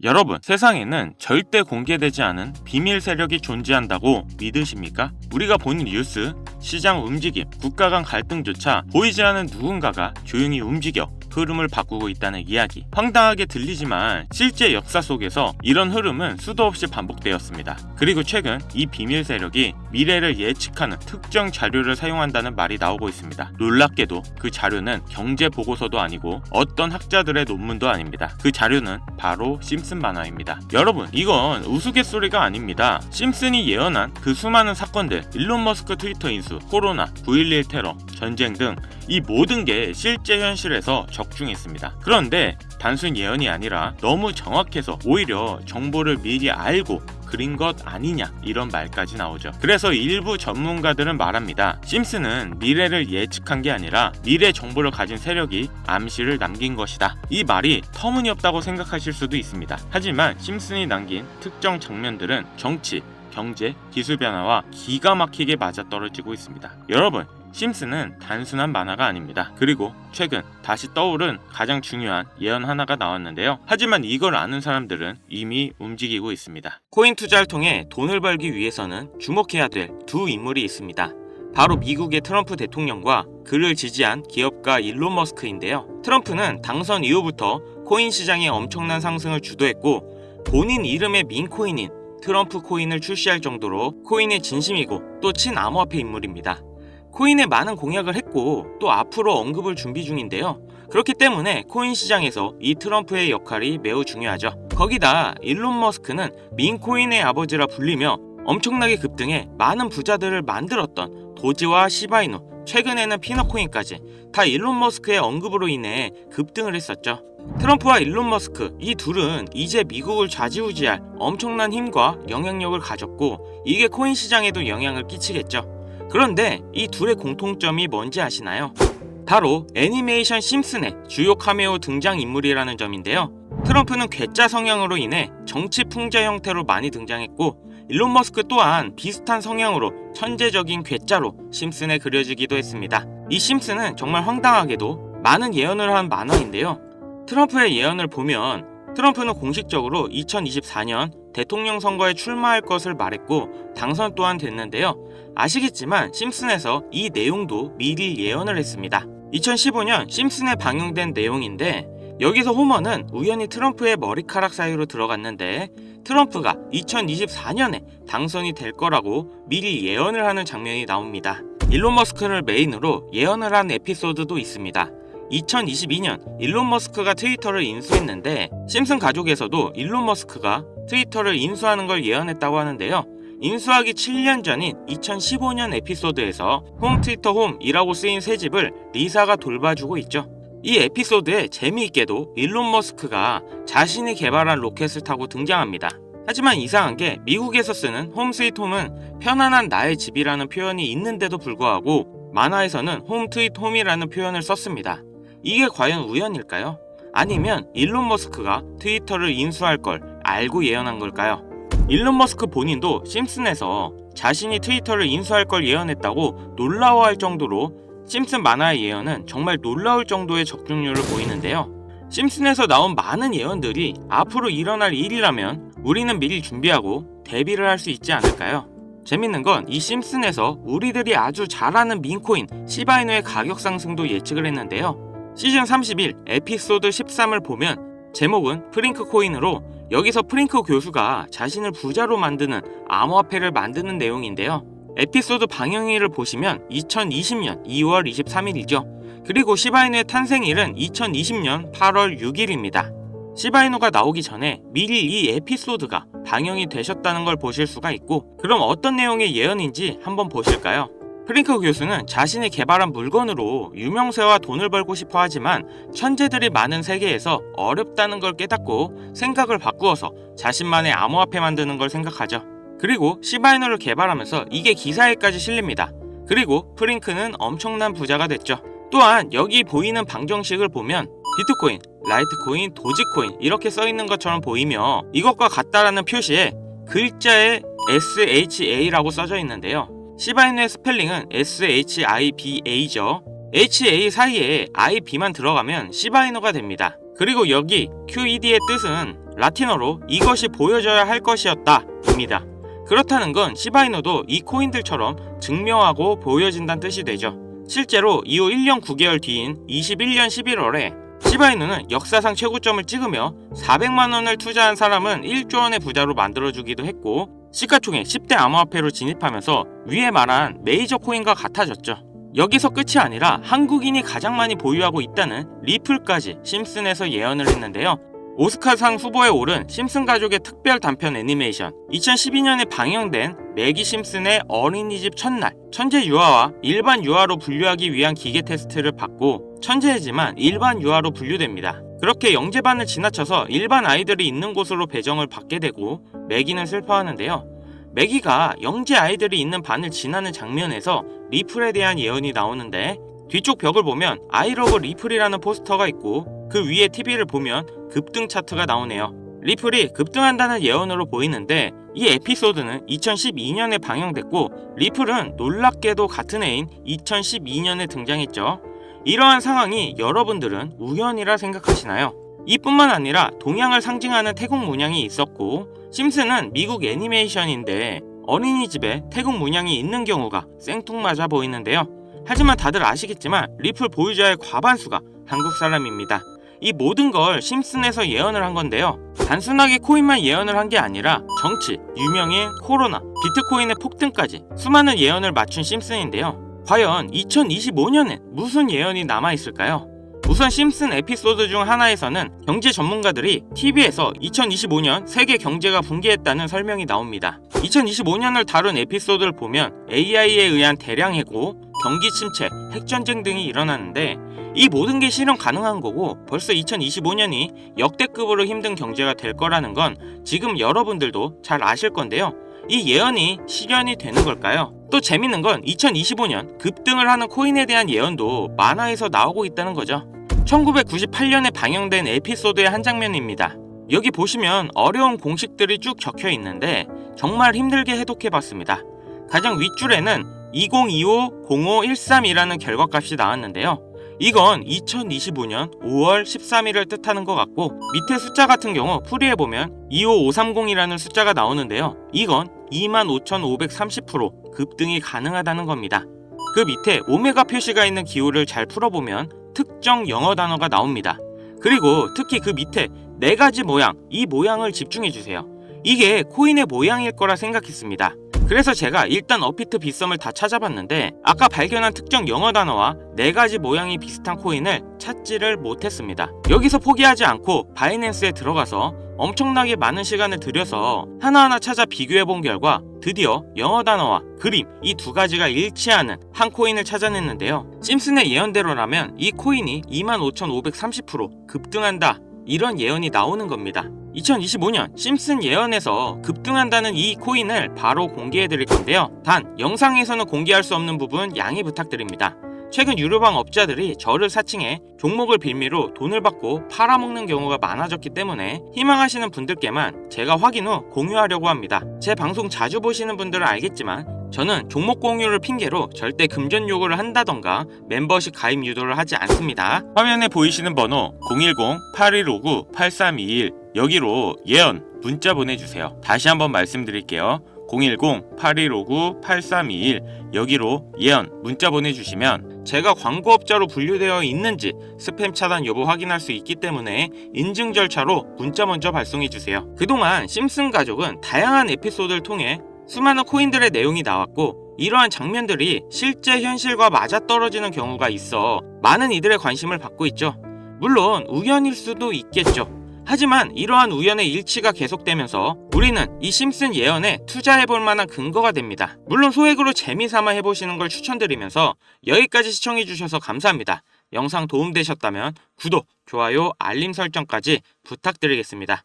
여러분, 세상에는 절대 공개되지 않은 비밀 세력이 존재한다고 믿으십니까? 우리가 보는 뉴스, 시장 움직임, 국가 간 갈등조차 보이지 않는 누군가가 조용히 움직여 흐름을 바꾸고 있다는 이야기. 황당하게 들리지만 실제 역사 속에서 이런 흐름은 수도 없이 반복되었습니다. 그리고 최근 이 비밀 세력이 미래를 예측하는 특정 자료를 사용한다는 말이 나오고 있습니다. 놀랍게도 그 자료는 경제 보고서도 아니고 어떤 학자들의 논문도 아닙니다. 그 자료는 바로 심슨 만화입니다. 여러분, 이건 우스갯소리가 아닙니다. 심슨이 예언한 그 수많은 사건들, 일론 머스크 트위터 인수, 코로나, 9.11 테러, 전쟁 등 이 모든 게 실제 현실에서 적중했습니다. 그런데 단순 예언이 아니라 너무 정확해서 오히려 정보를 미리 알고 그린 것 아니냐, 이런 말까지 나오죠. 그래서 일부 전문가들은 말합니다. 심슨은 미래를 예측한 게 아니라 미래 정보를 가진 세력이 암시를 남긴 것이다. 이 말이 터무니없다고 생각하실 수도 있습니다. 하지만 심슨이 남긴 특정 장면들은 정치, 경제, 기술 변화와 기가 막히게 맞아떨어지고 있습니다. 여러분, 심슨은 단순한 만화가 아닙니다. 그리고 최근 다시 떠오른 가장 중요한 예언 하나가 나왔는데요. 하지만 이걸 아는 사람들은 이미 움직이고 있습니다. 코인 투자를 통해 돈을 벌기 위해서는 주목해야 될 두 인물이 있습니다. 바로 미국의 트럼프 대통령과 그를 지지한 기업가 일론 머스크인데요. 트럼프는 당선 이후부터 코인 시장의 엄청난 상승을 주도했고, 본인 이름의 민코인인 트럼프 코인을 출시할 정도로 코인의 진심이고 또 친암호화폐 인물입니다. 코인에 많은 공약을 했고 또 앞으로 언급을 준비 중인데요. 그렇기 때문에 코인 시장에서 이 트럼프의 역할이 매우 중요하죠. 거기다 일론 머스크는 민코인의 아버지라 불리며 엄청나게 급등해 많은 부자들을 만들었던 도지와 시바이누, 최근에는 피너코인까지 다 일론 머스크의 언급으로 인해 급등을 했었죠. 트럼프와 일론 머스크, 이 둘은 이제 미국을 좌지우지할 엄청난 힘과 영향력을 가졌고 이게 코인 시장에도 영향을 끼치겠죠. 그런데 이 둘의 공통점이 뭔지 아시나요? 바로 애니메이션 심슨의 주요 카메오 등장인물이라는 점인데요. 트럼프는 괴짜 성향으로 인해 정치 풍자 형태로 많이 등장했고, 일론 머스크 또한 비슷한 성향으로 천재적인 괴짜로 심슨에 그려지기도 했습니다. 이 심슨은 정말 황당하게도 많은 예언을 한 만화인데요. 트럼프의 예언을 보면 트럼프는 공식적으로 2024년 대통령 선거에 출마할 것을 말했고 당선 또한 됐는데요. 아시겠지만 심슨에서 이 내용도 미리 예언을 했습니다. 2015년 심슨에 방영된 내용인데 여기서 호머는 우연히 트럼프의 머리카락 사이로 들어갔는데 트럼프가 2024년에 당선이 될 거라고 미리 예언을 하는 장면이 나옵니다. 일론 머스크를 메인으로 예언을 한 에피소드도 있습니다. 2022년 일론 머스크가 트위터를 인수했는데 심슨 가족에서도 일론 머스크가 트위터를 인수하는 걸 예언했다고 하는데요. 인수하기 7년 전인 2015년 에피소드에서 홈 트위터 홈이라고 쓰인 새 집을 리사가 돌봐주고 있죠. 이 에피소드에 재미있게도 일론 머스크가 자신이 개발한 로켓을 타고 등장합니다. 하지만 이상한 게 미국에서 쓰는 홈 스위트 홈은 편안한 나의 집이라는 표현이 있는데도 불구하고 만화에서는 홈 트위트 홈이라는 표현을 썼습니다. 이게 과연 우연일까요? 아니면 일론 머스크가 트위터를 인수할 걸 알고 예언한 걸까요? 일론 머스크 본인도 심슨에서 자신이 트위터를 인수할 걸 예언했다고 놀라워할 정도로 심슨 만화의 예언은 정말 놀라울 정도의 적중률을 보이는데요. 심슨에서 나온 많은 예언들이 앞으로 일어날 일이라면 우리는 미리 준비하고 대비를 할 수 있지 않을까요? 재밌는 건 이 심슨에서 우리들이 아주 잘 아는 민코인 시바이누의 가격 상승도 예측을 했는데요. 시즌 31 에피소드 13을 보면 제목은 프링크 코인으로 여기서 프링크 교수가 자신을 부자로 만드는 암호화폐를 만드는 내용인데요. 에피소드 방영일을 보시면 2020년 2월 23일이죠. 그리고 시바이누의 탄생일은 2020년 8월 6일입니다. 시바이누가 나오기 전에 미리 이 에피소드가 방영이 되셨다는 걸 보실 수가 있고, 그럼 어떤 내용의 예언인지 한번 보실까요? 프링크 교수는 자신이 개발한 물건으로 유명세와 돈을 벌고 싶어 하지만 천재들이 많은 세계에서 어렵다는 걸 깨닫고 생각을 바꾸어서 자신만의 암호화폐 만드는 걸 생각하죠. 그리고 시바이누를 개발하면서 이게 기사에까지 실립니다. 그리고 프링크는 엄청난 부자가 됐죠. 또한 여기 보이는 방정식을 보면 비트코인, 라이트코인, 도지코인 이렇게 써있는 것처럼 보이며 이것과 같다라는 표시에 글자에 SHA라고 써져 있는데요. 시바이누의 스펠링은 SHIBA죠. HA 사이에 IB만 들어가면 시바이누가 됩니다. 그리고 여기 QED의 뜻은 라틴어로 이것이 보여져야 할 것이었다 입니다. 그렇다는 건 시바이누도 이 코인들처럼 증명하고 보여진다는 뜻이 되죠. 실제로 이후 1년 9개월 뒤인 21년 11월에 시바이누는 역사상 최고점을 찍으며 400만원을 투자한 사람은 1조 원의 부자로 만들어주기도 했고, 시가총액 10대 암호화폐로 진입하면서 위에 말한 메이저 코인과 같아졌죠. 여기서 끝이 아니라 한국인이 가장 많이 보유하고 있다는 리플까지 심슨에서 예언을 했는데요. 오스카상 후보에 오른 심슨 가족의 특별 단편 애니메이션, 2012년에 방영된 매기 심슨의 어린이집 첫날, 천재 유아와 일반 유아로 분류하기 위한 기계 테스트를 받고 천재이지만 일반 유아로 분류됩니다. 그렇게 영재반을 지나쳐서 일반 아이들이 있는 곳으로 배정을 받게 되고 매기는 슬퍼하는데요. 매기가 영재 아이들이 있는 반을 지나는 장면에서 리플에 대한 예언이 나오는데, 뒤쪽 벽을 보면 I love 리플이라는 포스터가 있고 그 위에 TV를 보면 급등 차트가 나오네요. 리플이 급등한다는 예언으로 보이는데, 이 에피소드는 2012년에 방영됐고 리플은 놀랍게도 같은 해인 2012년에 등장했죠. 이러한 상황이 여러분들은 우연이라 생각하시나요? 이뿐만 아니라 동양을 상징하는 태국 문양이 있었고, 심슨은 미국 애니메이션인데 어린이집에 태국 문양이 있는 경우가 생뚱맞아 보이는데요. 하지만 다들 아시겠지만 리플 보유자의 과반수가 한국 사람입니다. 이 모든 걸 심슨에서 예언을 한 건데요. 단순하게 코인만 예언을 한 게 아니라 정치, 유명인, 코로나, 비트코인의 폭등까지 수많은 예언을 맞춘 심슨인데요. 과연 2025년엔 무슨 예언이 남아있을까요? 우선 심슨 에피소드 중 하나에서는 경제 전문가들이 TV에서 2025년 세계 경제가 붕괴했다는 설명이 나옵니다. 2025년을 다룬 에피소드를 보면 AI에 의한 대량 해고, 경기 침체, 핵전쟁 등이 일어나는데, 이 모든 게 실현 가능한 거고 벌써 2025년이 역대급으로 힘든 경제가 될 거라는 건 지금 여러분들도 잘 아실 건데요. 이 예언이 실현이 되는 걸까요? 또 재밌는 건 2025년 급등을 하는 코인에 대한 예언도 만화에서 나오고 있다는 거죠. 1998년에 방영된 에피소드의 한 장면입니다. 여기 보시면 어려운 공식들이 쭉 적혀 있는데 정말 힘들게 해독해봤습니다. 가장 윗줄에는 2025-0513이라는 결과값이 나왔는데요. 이건 2025년 5월 13일을 뜻하는 것 같고, 밑에 숫자 같은 경우 풀이해보면 25530이라는 숫자가 나오는데요. 이건 25,530% 급등이 가능하다는 겁니다. 그 밑에 오메가 표시가 있는 기호를 잘 풀어보면 특정 영어 단어가 나옵니다. 그리고 특히 그 밑에 4가지 모양, 이 모양을 집중해주세요. 이게 코인의 모양일 거라 생각했습니다. 그래서 제가 일단 업비트 빗썸을 다 찾아봤는데 아까 발견한 특정 영어 단어와 4가지 모양이 비슷한 코인을 찾지를 못했습니다. 여기서 포기하지 않고 바이낸스에 들어가서 엄청나게 많은 시간을 들여서 하나하나 찾아 비교해본 결과 드디어 영어 단어와 그림, 이 2가지가 일치하는 한 코인을 찾아냈는데요. 심슨의 예언대로라면 이 코인이 25,530% 급등한다, 이런 예언이 나오는 겁니다. 2025년 심슨 예언에서 급등한다는 이 코인을 바로 공개해드릴 건데요. 단 영상에서는 공개할 수 없는 부분 양해 부탁드립니다. 최근 유료방 업자들이 저를 사칭해 종목을 빌미로 돈을 받고 팔아먹는 경우가 많아졌기 때문에 희망하시는 분들께만 제가 확인 후 공유하려고 합니다. 제 방송 자주 보시는 분들은 알겠지만 저는 종목 공유를 핑계로 절대 금전 요구를 한다던가 멤버십 가입 유도를 하지 않습니다. 화면에 보이시는 번호 010-8159-8321 여기로 예언 문자 보내주세요. 다시 한번 말씀드릴게요. 010-8159-8321 여기로 예언 문자 보내주시면 제가 광고업자로 분류되어 있는지 스팸 차단 여부 확인할 수 있기 때문에 인증 절차로 문자 먼저 발송해주세요. 그동안 심슨 가족은 다양한 에피소드를 통해 수많은 코인들의 내용이 나왔고, 이러한 장면들이 실제 현실과 맞아떨어지는 경우가 있어 많은 이들의 관심을 받고 있죠. 물론 우연일 수도 있겠죠. 하지만 이러한 우연의 일치가 계속되면서 우리는 이 심슨 예언에 투자해볼 만한 근거가 됩니다. 물론 소액으로 재미삼아 해보시는 걸 추천드리면서 여기까지 시청해주셔서 감사합니다. 영상 도움되셨다면 구독, 좋아요, 알림 설정까지 부탁드리겠습니다.